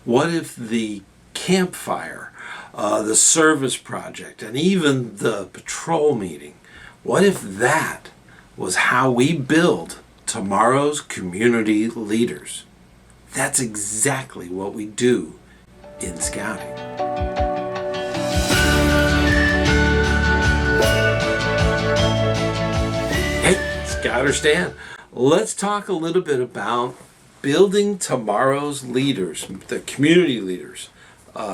What if the campfire, the service project, and even the patrol meeting, what if that was how we build tomorrow's community leaders? That's exactly what we do in Scouting. Hey, ScouterStan, let's talk a little bit about building tomorrow's leaders, the community leaders,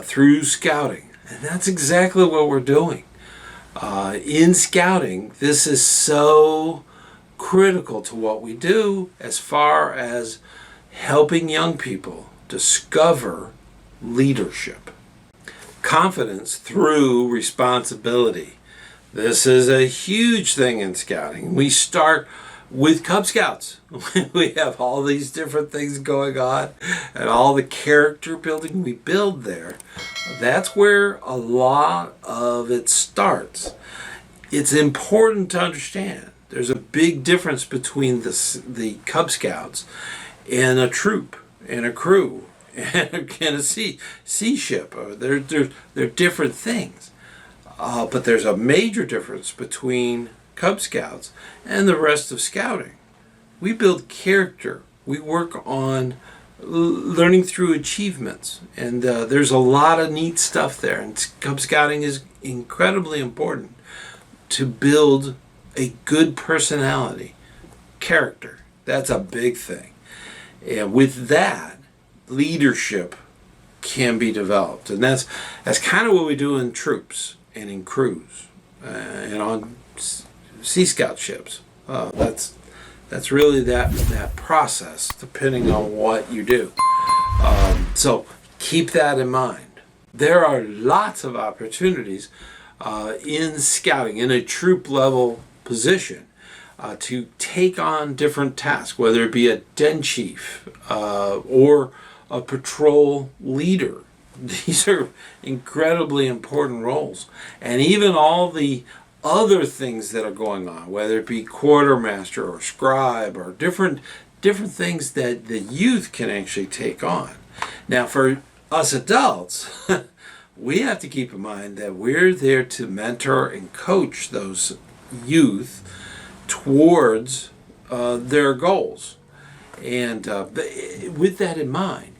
through Scouting. And that's exactly what we're doing. In Scouting, this is so critical to what we do as far as helping young people discover leadership. Confidence through responsibility. This is a huge thing in Scouting. We start with Cub Scouts. We have all these different things going on and all the character building we build there. That's where a lot of it starts. It's important to understand there's a big difference between the Cub Scouts and a troop and a crew and a sea ship. They're different things. But there's a major difference between Cub Scouts and the rest of Scouting. We build character. We work on learning through achievements, and there's a lot of neat stuff there. And Cub Scouting is incredibly important to build a good personality, character. That's a big thing. And with that, leadership can be developed, and that's kind of what we do in troops and in crews and on Sea Scout ships. That's really that process, depending on what you do. So keep that in mind. There are lots of opportunities in Scouting, in a troop level position, to take on different tasks, whether it be a den chief or a patrol leader. These are incredibly important roles. And even all the other things that are going on, whether it be quartermaster or scribe or different things that the youth can actually take on. Now, for us adults, we have to keep in mind that we're there to mentor and coach those youth towards their goals. And with that in mind,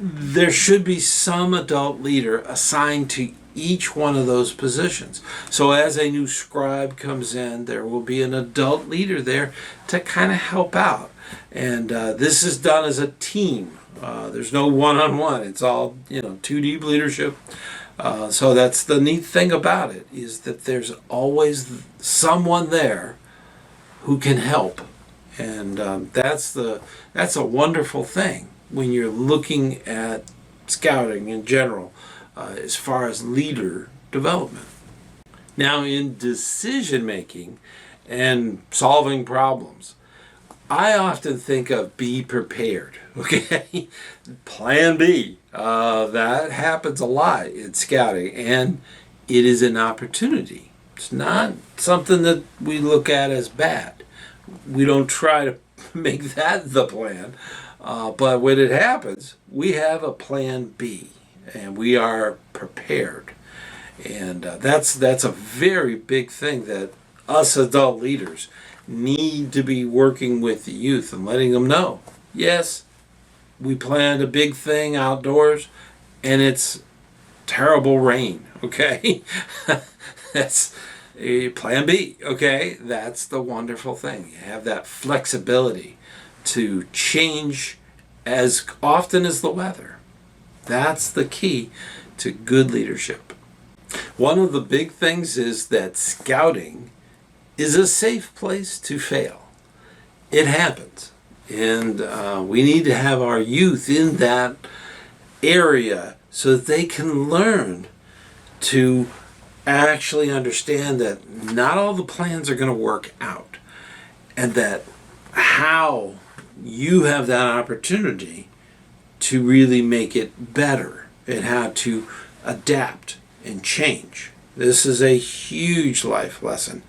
there should be some adult leader assigned to each one of those positions. So as a new scribe comes in, there will be an adult leader there to kind of help out. And this is done as a team. There's no one-on-one. It's all 2D leadership. So that's the neat thing about it, is that there's always someone there who can help. And that's a wonderful thing when you're looking at Scouting in general, as far as leader development. Now, in decision making and solving problems, I often think of be prepared, okay? Plan B. That happens a lot in Scouting, and it is an opportunity. It's not something that we look at as bad. We don't try to make that the plan, but when it happens, we have a plan B, and we are prepared. And that's a very big thing that us adult leaders need to be working with the youth and letting them know, yes, we planned a big thing outdoors and it's terrible rain, okay? That's a plan B, okay? That's the wonderful thing. You have that flexibility to change as often as the weather. That's the key to good leadership. One of the big things is that Scouting is a safe place to fail. It happens. And we need to have our youth in that area so that they can learn to actually understand that not all the plans are going to work out, and that how you have that opportunity to really make it better and how to adapt and change. This is a huge life lesson.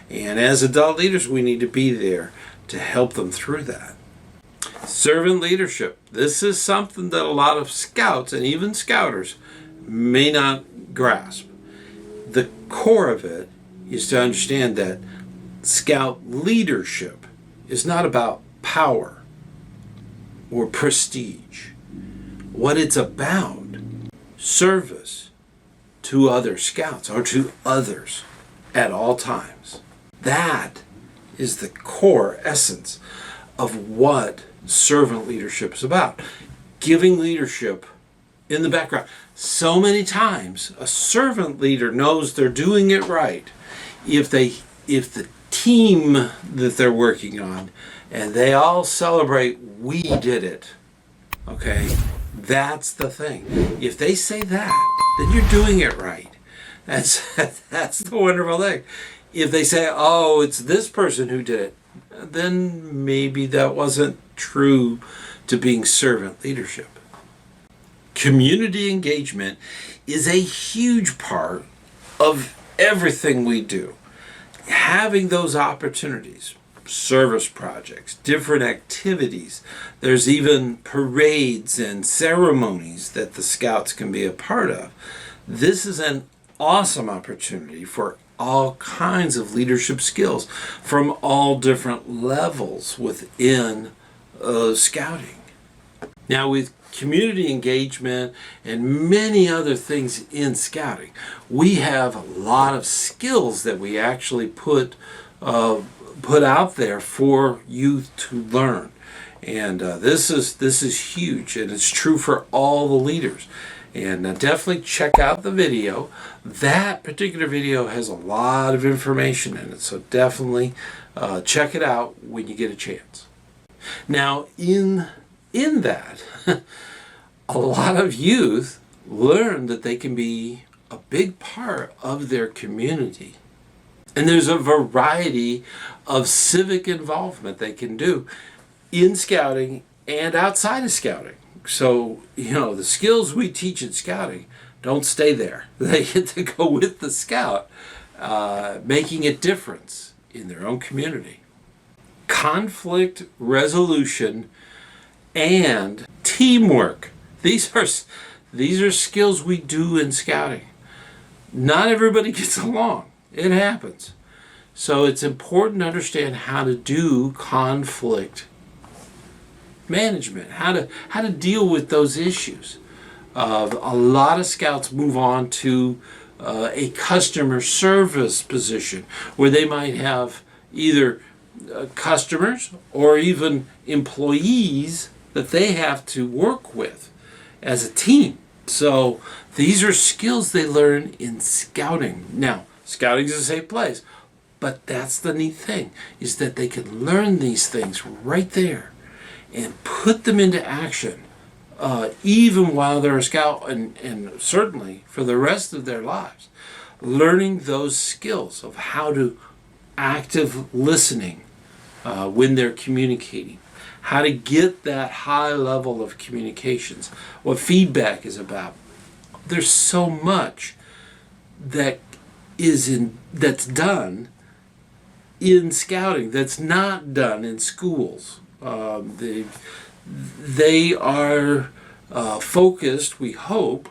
And as adult leaders, we need to be there to help them through that. Servant leadership. This is something that a lot of scouts and even scouters may not grasp. The core of it is to understand that scout leadership is not about power or prestige. What it's about, service to other scouts or to others at all times. That is the core essence of what servant leadership is about. Giving leadership in the background. So many times a servant leader knows they're doing it right if the team that they're working on and they all celebrate, we did it. Okay? That's the thing. If they say that, then you're doing it right. That's the wonderful thing. If they say, oh, it's this person who did it, then maybe that wasn't true to being servant leadership. Community engagement is a huge part of everything we do. Having those opportunities, service projects, different activities. There's even parades and ceremonies that the scouts can be a part of. This is an awesome opportunity for all kinds of leadership skills from all different levels within scouting. Now, with community engagement and many other things in scouting, we have a lot of skills that we actually put out there for youth to learn, and this is huge, and it's true for all the leaders. And definitely check out the video. That particular video has a lot of information in it, so definitely check it out when you get a chance. Now, in that, a lot of youth learn that they can be a big part of their community. And there's a variety of civic involvement they can do in scouting and outside of scouting. So, the skills we teach in scouting don't stay there. They get to go with the scout, making a difference in their own community. Conflict resolution and teamwork. These are skills we do in scouting. Not everybody gets along. It happens. So it's important to understand how to do conflict management, how to deal with those issues. A lot of scouts move on to a customer service position where they might have either customers or even employees that they have to work with as a team. So these are skills they learn in scouting. Now, scouting is a safe place, but that's the neat thing, is that they can learn these things right there and put them into action, even while they're a scout, and certainly for the rest of their lives. Learning those skills of how to active listening when they're communicating, how to get that high level of communications, what feedback is about. There's so much that's done in scouting that's not done in schools. They are focused, we hope,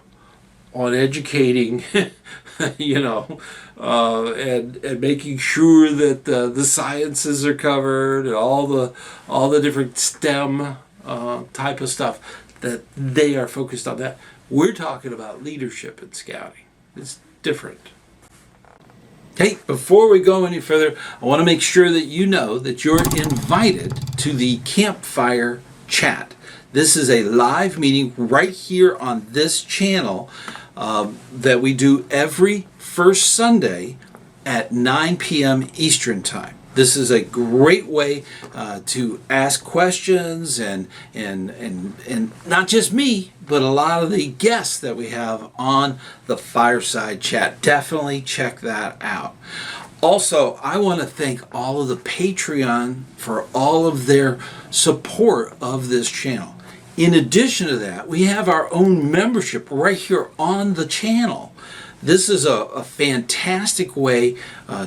on educating, and making sure that the sciences are covered and all the different STEM type of stuff, that they are focused on that. We're talking about leadership in scouting. It's different. Hey, before we go any further, I want to make sure that you know that you're invited to the Campfire Chat. This is a live meeting right here on this channel that we do every first Sunday at 9 p.m. Eastern Time. This is a great way to ask questions and not just me, but a lot of the guests that we have on the Fireside Chat. Definitely check that out. Also, I want to thank all of the Patreon for all of their support of this channel. In addition to that, we have our own membership right here on the channel. This is a fantastic way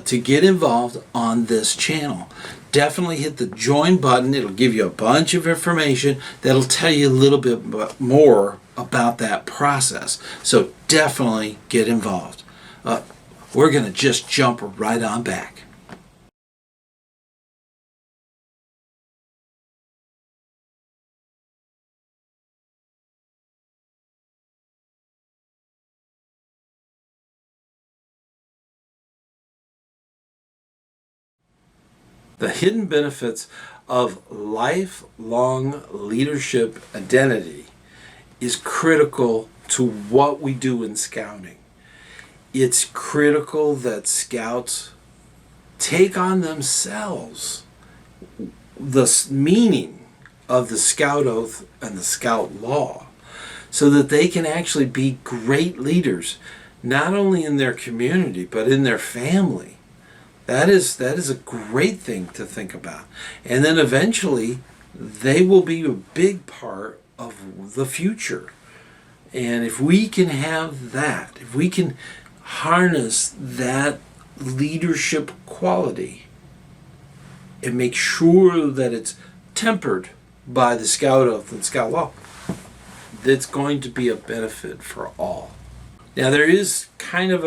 to get involved on this channel. definitely hit the join button. It'll give you a bunch of information that'll tell you a little bit more about that process. So definitely get involved. We're going to just jump right on back. The hidden benefits of lifelong leadership identity is critical to what we do in scouting. It's critical that scouts take on themselves the meaning of the Scout Oath and the Scout Law so that they can actually be great leaders, not only in their community, but in their family. That is a great thing to think about. And then eventually, they will be a big part of the future. And if we can have that, if we can harness that leadership quality and make sure that it's tempered by the Scout Oath and Scout Law, that's going to be a benefit for all. Now, there is kind of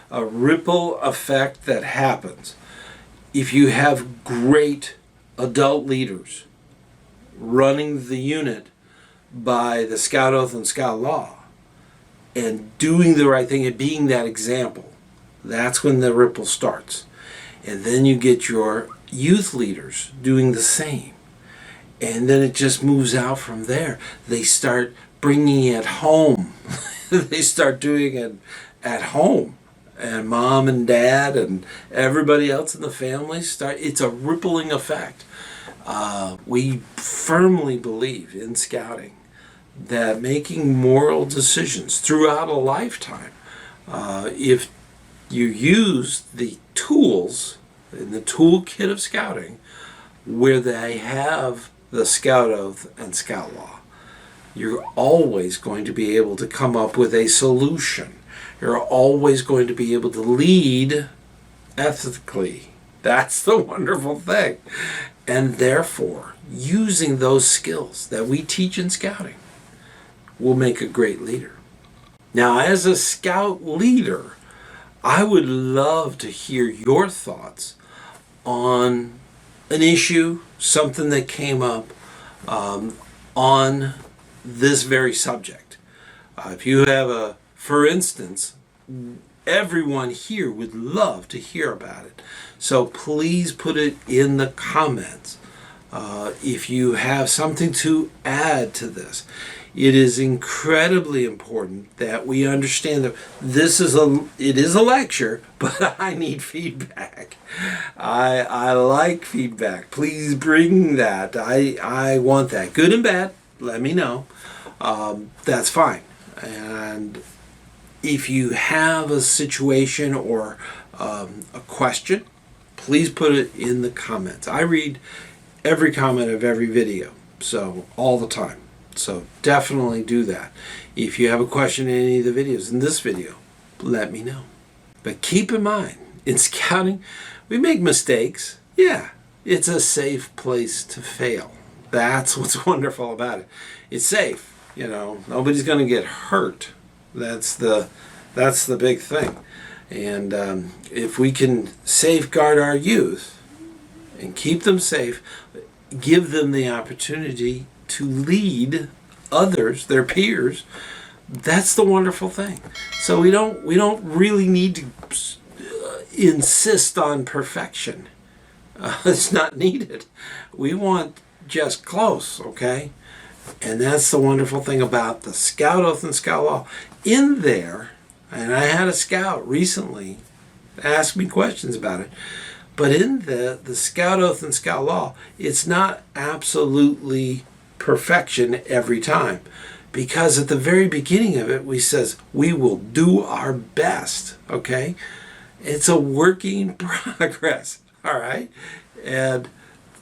a ripple effect that happens if you have great adult leaders running the unit by the Scout Oath and Scout Law and doing the right thing and being that example. That's when the ripple starts. And then you get your youth leaders doing the same. And then it just moves out from there. They start bringing it home. They start doing it at home. And mom and dad and everybody else in the family it's a rippling effect. We firmly believe in scouting that making moral decisions throughout a lifetime, if you use the tools in the toolkit of scouting where they have the Scout Oath and Scout Law, you're always going to be able to come up with a solution. You're always going to be able to lead ethically. That's the wonderful thing. And therefore, using those skills that we teach in scouting will make a great leader. Now, as a scout leader, I would love to hear your thoughts on an issue, something that came up on this very subject. If you have for instance, everyone here would love to hear about it. So please put it in the comments. If you have something to add to this, it is incredibly important that we understand that it is a lecture, but I need feedback. I like feedback. Please bring that. I want that. Good and bad, let me know. That's fine. And if you have a situation or a question, please put it in the comments. I read every comment of every video, so all the time. So definitely do that. If you have a question in any of the videos, in this video, let me know. But keep in mind, in scouting, we make mistakes. Yeah, it's a safe place to fail. That's what's wonderful about it. It's safe. Nobody's going to get hurt. That's the big thing. And if we can safeguard our youth and keep them safe, give them the opportunity to lead others, their peers, that's the wonderful thing. So we don't really need to insist on perfection. It's not needed. We want just close, okay? And that's the wonderful thing about the Scout Oath and Scout Law. In there, and I had a scout recently ask me questions about it, but in the Scout Oath and Scout Law, it's not absolutely perfection every time. Because at the very beginning of it, we says, we will do our best, okay? It's a working progress, all right? And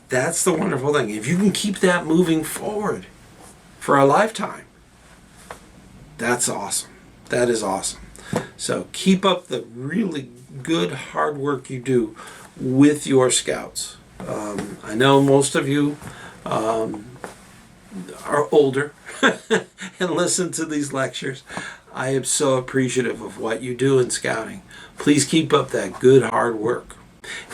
that's the wonderful thing. If you can keep that moving forward for a lifetime, that's awesome. That is awesome. So keep up the really good hard work you do with your scouts. I know most of you are older and listen to these lectures. I am so appreciative of what you do in scouting. Please keep up that good hard work.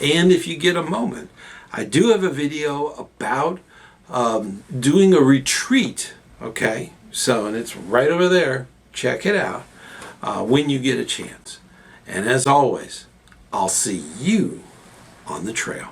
And if you get a moment, I do have a video about doing a retreat, okay? So, and it's right over there. Check it out when you get a chance. And as always, I'll see you on the trail.